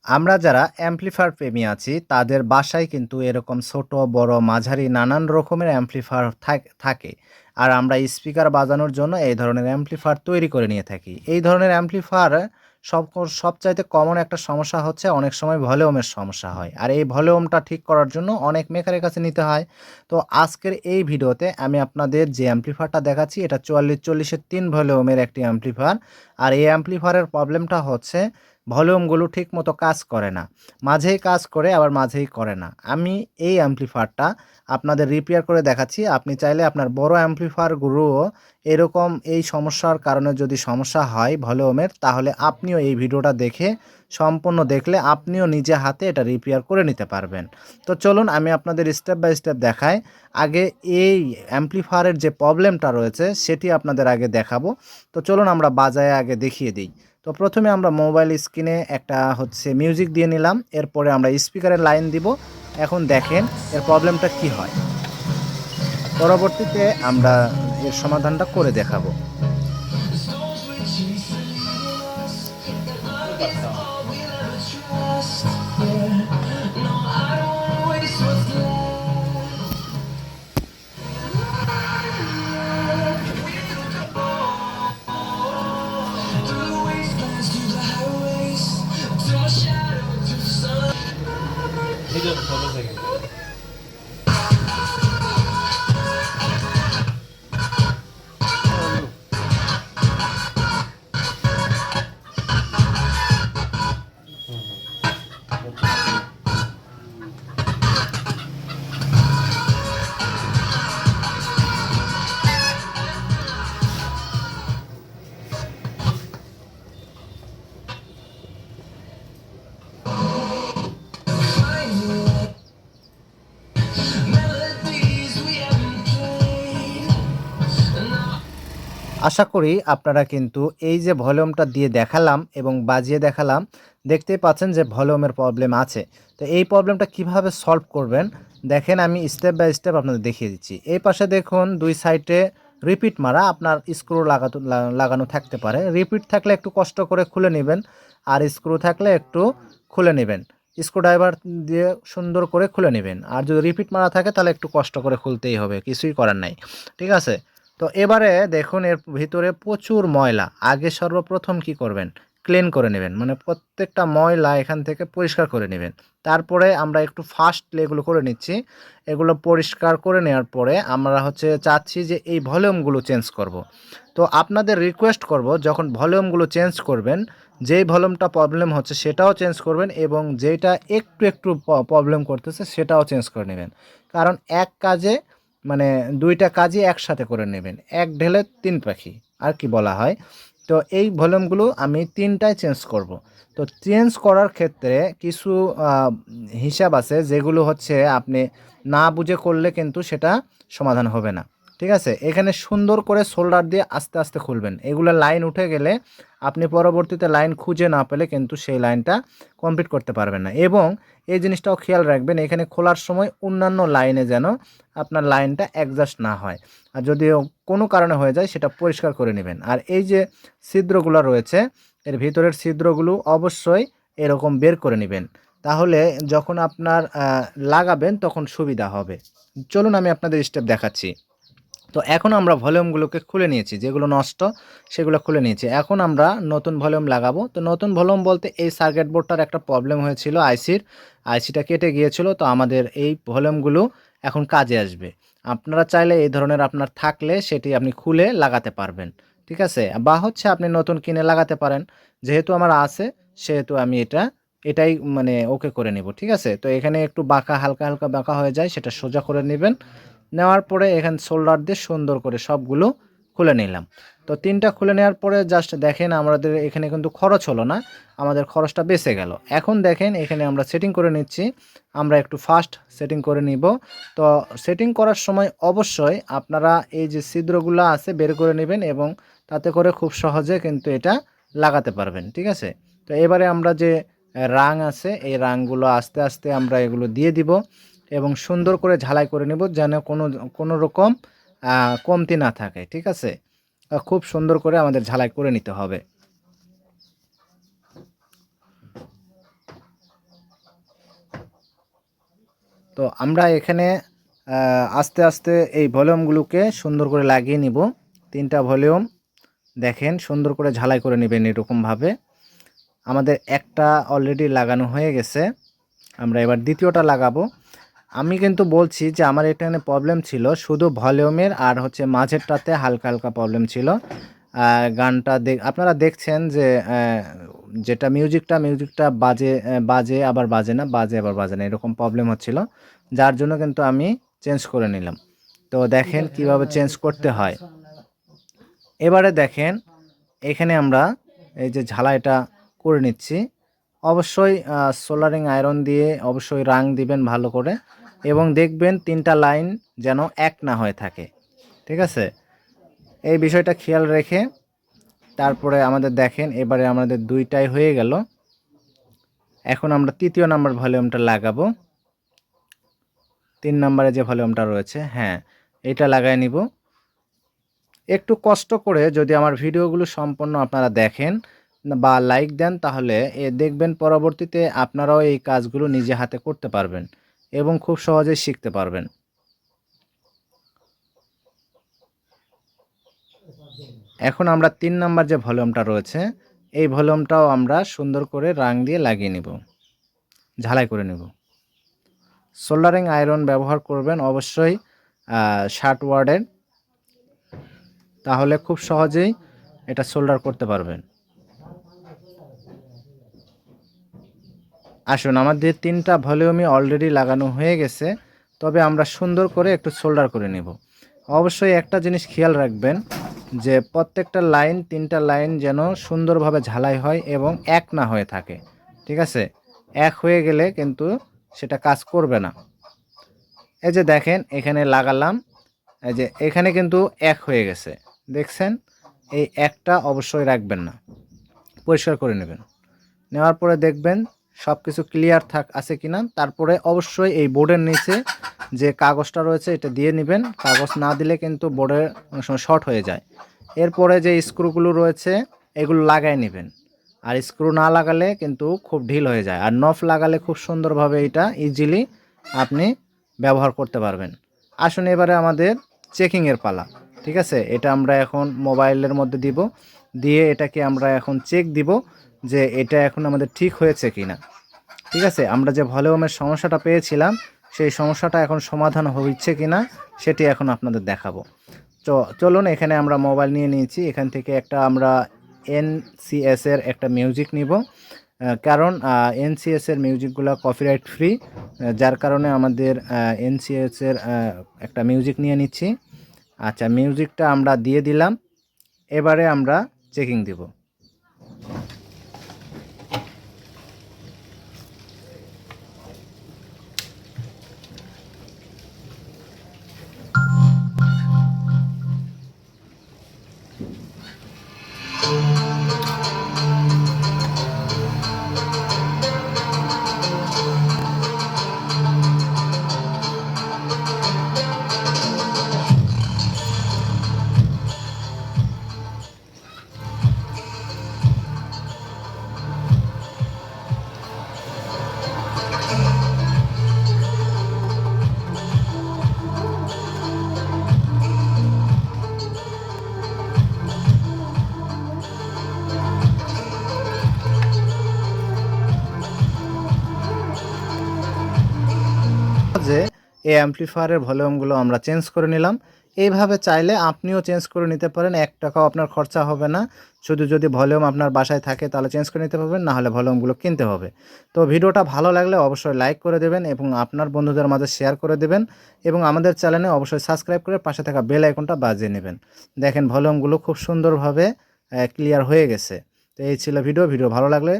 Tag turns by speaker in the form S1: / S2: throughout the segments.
S1: আমরা যারা অ্যামপ্লিফায়ার প্রেমী আছি তাদের বাসায় কিন্তু এরকম ছোট, বড়, মাঝারি নানান রকমের অ্যামপ্লিফায়ার থাকে। আর আমরা স্পিকার বাজানোর জন্য এই ধরনের অ্যামপ্লিফায়ার তৈরি করে নিয়ে থাকি। এই ধরনের অ্যামপ্লিফায়ার সবচাইতে কমন একটা সমস্যা হচ্ছে অনেক সময় ভলিউমের সমস্যা হয়। আর এই ভলিউমটা ঠিক করার জন্য অনেক মেকারের কাছে নিতে হয়। তো আজকের এই ভিডিওতে আমি আপনাদের যে অ্যামপ্লিফায়ারটা দেখাচ্ছি এটা ৪৪-৪০ এর ৩ ভলিউমের একটি অ্যামপ্লিফায়ার। আর এই অ্যামপ্লিফায়ারের প্রবলেমটা হচ্ছে ভলিউমগুলো ঠিকমতো কাজ করে না। মাঝেই কাজ করে আবার মাঝেই করে না। আমি এই অ্যামপ্লিফায়ারটা আপনাদের রিপেয়ার করে দেখাচ্ছি। আপনি চাইলে আপনার বড় অ্যামপ্লিফায়ারগুলোও এরকম এই সমস্যার কারণে যদি সমস্যা হয় ভলিউমের, তাহলে আপনিও এই ভিডিওটা দেখে সম্পূর্ণ দেখলে আপনিও নিজে হাতে এটা রিপেয়ার করে নিতে পারবেন। তো চলুন আমি আপনাদের স্টেপ বাই স্টেপ দেখাই। আগে এই অ্যামপ্লিফায়ারের যে প্রবলেমটা রয়েছে সেটি আপনাদের আগে দেখাবো। তো চলুন আমরা বাজায়ে আগে দেখিয়ে দিই। তো প্রথমে আমরা মোবাইল স্ক্রিনে একটা হচ্ছে মিউজিক দিয়ে নিলাম, এরপরে আমরা স্পিকারের লাইন দিব। এখন দেখেন এর প্রবলেমটা কি হয়। পরবর্তীতে আমরা এর সমাধানটা করে দেখাবো। আশা করি আপনারা কিন্তু এই যে ভলিউমটা দিয়ে দেখালাম এবং বাজিয়ে দেখালাম, দেখতেই পাচ্ছেন যে ভলিউমের প্রবলেম আছে। তো এই প্রবলেমটা কিভাবে সলভ করবেন দেখেন, আমি স্টেপ বাই স্টেপ আপনাদের দেখিয়ে দিচ্ছি। এই পাশে দেখুন ২ সাইডে রিপিট মারা আপনার স্ক্রু লাগানো থাকতে পারে। রিপিট থাকলে একটু কষ্ট করে খুলে নেবেন, আর স্ক্রু থাকলে একটু খুলে নেবেন। স্ক্রুড্রাইভার দিয়ে সুন্দর করে খুলে নেবেন। আর যদি রিপিট মারা থাকে তাহলে একটু কষ্ট করে খুলতেই হবে, কিছুই করার নাই। ঠিক আছে? তো এবারে দেখুন এর ভিতরে প্রচুর ময়লা। আগে সর্বপ্রথম কি করবেন? ক্লিন করে নেবেন। মানে প্রত্যেকটা ময়লা এখান থেকে পরিষ্কার করে নেবেন। তারপরে আমরা একটু ফাস্টলি এগুলো করে নিচ্ছি। এগুলো পরিষ্কার করে নেওয়ার পরে আমরা হচ্ছে চাচ্ছি যে এই ভলিউমগুলো চেঞ্জ করব। তো আপনাদের রিকোয়েস্ট করব যখন ভলিউমগুলো চেঞ্জ করবেন, যেই ভলিউমটা প্রবলেম হচ্ছে সেটাও চেঞ্জ করবেন এবং যেইটা একটু প্রবলেম করতেছে সেটাও চেঞ্জ করে নেবেন। কারণ এক কাজে মানে ২ টা কাজই একসাথে করে নেবেন। এক ঢেলে ৩ পাখি আর কি বলা হয়। তো এই ভলিউমগুলো আমি ৩ টায় চেঞ্জ করব। তো চেঞ্জ করার ক্ষেত্রে কিছু আ হিসাব আছে যেগুলো হচ্ছে আপনি না বুঝে করলে কিন্তু সেটা সমাধান হবে না। ঠিক আছে? এখানে সুন্দর করে শোল্ডার দিয়ে আস্তে, আস্তে খুলবেন। এগুলো লাইন উঠে গেলে আপনি পরবর্তীতে লাইন খুঁজে না পেলে কিন্তু সেই লাইনটা কমপ্লিট করতে পারবেন না। এবং এই জিনিসটাও খেয়াল রাখবেন এখানে খোলার সময় অন্যান্য লাইনে যেন আপনার লাইনটা অ্যাডজাস্ট না হয়। আর যদিও কোনো কারণে হয়ে যায় সেটা পরিষ্কার করে নেবেন। আর এই যে ছিদ্রগুলো রয়েছে এর ভিতরের ছিদ্রগুলো অবশ্যই এরকম বের করে নেবেন। তাহলে যখন আপনার লাগাবেন তখন সুবিধা হবে। চলুন আমি আপনাদের স্টেপ দেখাচ্ছি। তো এখন আমরা ভলিউমগুলোকে খুলে নিয়েছি, যেগুলো নষ্ট সেগুলো খুলে নিয়েছি। এখন আমরা নতুন ভলিউম লাগাবো। তো নতুন ভলিউম বলতে এই সার্কিট বোর্ডটার একটা প্রবলেম হয়েছিল আইসিটা কেটে গিয়েছিল। তো আমাদের এই ভলিউমগুলো এখন কাজে আসবে। আপনারা চাইলে এই ধরনের আপনার থাকলে সেটি আপনি খুলে লাগাতে পারবেন। ঠিক আছে? বা হচ্ছে আপনি নতুন কিনে লাগাতে পারেন। যেহেতু আমার আছে সেহেতু আমি এটাই মানে ওকে করে নেব। ঠিক আছে? তো এখানে একটু বাঁকা হালকা বাঁকা হয়ে যায়, সেটা সোজা করে নেবেন। নেওয়ার পরে এখানে শোল্ডার দিয়ে সুন্দর করে সবগুলো খুলে নিলাম। তো ৩ টা খুলে নেওয়ার পরে জাস্ট দেখেন আমাদের এখানে কিন্তু খরচ হলো না, আমাদের খরচটা বেঁচে গেল। এখন দেখেন এখানে আমরা সেটিং করে নিচ্ছি। আমরা একটু ফাস্ট সেটিং করে নিব। তো সেটিং করার সময় অবশ্যই আপনারা এই যে ছিদ্রগুলো আছে বের করে নেবেন এবং তাতে করে খুব সহজে কিন্তু এটা লাগাতে পারবেন। ঠিক আছে? তো এবারে আমরা যে রাং আছে এই রাংগুলো আস্তে, আস্তে আমরা এগুলো দিয়ে দিব এবং সুন্দর করে ঝালাই করে নেব যেন কোনো রকম কমতি না থাকে। ঠিক আছে? খুব সুন্দর করে আমাদের ঝালাই করে নিতে হবে। তো আমরা এখানে আস্তে আস্তে এই ভলিউমগুলোকে সুন্দর করে লাগিয়ে নিব। 3টা ভলিউম দেখেন সুন্দর করে ঝালাই করে নেবেন এরকমভাবে। আমাদের একটা অলরেডি লাগানো হয়ে গেছে, আমরা এবার দ্বিতীয়টা লাগাবো। আমি কিন্তু বলছি যে আমার এখানে প্রবলেম ছিল শুধু ভলিউমের আর হচ্ছে মাঝেরটাতে হালকা হালকা প্রবলেম ছিল। গানটা আপনারা দেখছেন যে যেটা মিউজিকটা বাজে আবার বাজে না, বাজে আবার বাজে না, এরকম প্রবলেম হচ্ছিল, যার জন্য কিন্তু আমি চেঞ্জ করে নিলাম। তো দেখেন কিভাবে চেঞ্জ করতে হয়। এবারে দেখেন এখানে আমরা এই যে ঝালাইটা করে নিচ্ছি। অবশ্যই সোল্ডারিং আয়রন দিয়ে অবশ্যই রাং দিবেন ভালো করে, এবং দেখবেন 3টা লাইন যেন এক না হয়ে থাকে, ঠিক আছে? এই বিষয়টা খেয়াল রেখে তারপরে আমাদের দেখেন এবারে আমাদের 2টাই হয়ে গেল। এখন আমরা 3য় নাম্বার ভলিউমটা লাগাবো। 3 নম্বরে যে ভলিউমটা রয়েছে, হ্যাঁ, এটা লাগাই নিব। একটু কষ্ট করে যদি আমার ভিডিওগুলো সম্পূর্ণ আপনারা দেখেন বা লাইক দেন, তাহলে দেখবেন পরবর্তীতে আপনারাও এই কাজগুলো নিজে হাতে করতে পারবেন এবং খুব সহজেই শিখতে পারবেন। এখন আমরা 3 নাম্বার যে ভলিউমটা রয়েছে, এই ভলিউমটাও আমরা সুন্দর করে রাং দিয়ে লাগিয়ে নিব, ঝালাই করে নেব। সোল্ডারিং আয়রন ব্যবহার করবেন অবশ্যই 60 ওয়াটের, তাহলে খুব সহজেই এটা সোল্ডার করতে পারবেন। আসুন, আমাদের 3টা ভলিউমই অলরেডি লাগানো হয়ে গেছে, তবে আমরা সুন্দর করে একটু সোল্ডার করে নেব। অবশ্যই একটা জিনিস খেয়াল রাখবেন যে প্রত্যেকটা লাইন 3টা লাইন যেন সুন্দরভাবে ঝালাই হয় এবং এক না হয়ে থাকে, ঠিক আছে? এক হয়ে গেলে কিন্তু সেটা কাজ করবে না। এই যে দেখেন এখানে লাগালাম, এই যে এখানে কিন্তু এক হয়ে গেছে, দেখছেন? এই একটা অবশ্যই রাখবেন না, পরিষ্কার করে নেবেন। নেওয়ার পরে দেখবেন সব কিছু ক্লিয়ার আছে কিনা। তারপরে অবশ্যই এই বোর্ডের নিচে যে কাগজটা রয়েছে এটা দিয়ে নেবেন। কাগজ না দিলে কিন্তু বোর্ডের অনেক সময় শর্ট হয়ে যায়। এরপরে যে স্ক্রুগুলো রয়েছে এগুলো লাগাই নেবেন। আর স্ক্রু না লাগালে কিন্তু খুব ঢিল হয়ে যায়। আর নফ লাগালে খুব সুন্দরভাবে এটা ইজিলি আপনি ব্যবহার করতে পারবেন। আসুন এবারে আমাদের চেকিংয়ের পালা, ঠিক আছে? এটা আমরা এখন মোবাইলের মধ্যে দিব, দিয়ে এটাকে আমরা এখন চেক দিব যে এটা এখন আমাদের ঠিক হয়েছে কিনা, ঠিক আছে? আমরা যে ভলিউমের সমস্যাটা পেয়েছিলাম সেই সমস্যাটা এখন সমাধান হচ্ছে কিনা সেটি এখন আপনাদের দেখাবো। চলুন, এখানে আমরা মোবাইল নিয়ে নিয়েছি, এখান থেকে একটা আমরা NCS এর একটা মিউজিক নিব, কারণ NCS এর মিউজিকগুলো কপিরাইট ফ্রি, যার কারণে আমাদের NCS এর একটা মিউজিক নিয়ে নিচ্ছি। আচ্ছা, মিউজিকটা আমরা দিয়ে দিলাম, এবারে আমরা চেকিং দিব। যে এই অ্যামপ্লিফায়ারের ভলিউমগুলো আমরা চেঞ্জ করে নিলাম। এইভাবে চাইলে আপনিও চেঞ্জ করে নিতে পারেন, 1 টাকাও আপনার খরচা হবে না। শুধু যদি ভলিউম আপনার বাসায় থাকে তাহলে চেঞ্জ করে নিতে পারবেন, না হলে ভলিউমগুলো কিনতে হবে। তো ভিডিওটা ভালো লাগলে অবশ্যই লাইক করে দেবেন এবং আপনার বন্ধুদের মাঝে শেয়ার করে দেবেন, এবং আমাদের চ্যানেলে অবশ্যই সাবস্ক্রাইব করে পাশে থাকা বেল আইকনটা বাজিয়ে নেবেন। দেখেন ভলিউমগুলো খুব সুন্দরভাবে ক্লিয়ার হয়ে গেছে। তো এই ছিল ভিডিও ভালো লাগলে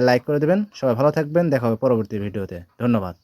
S1: লাইক করে দেবেন। সবাই ভালো থাকবেন, দেখা হবে পরবর্তী ভিডিওতে। ধন্যবাদ।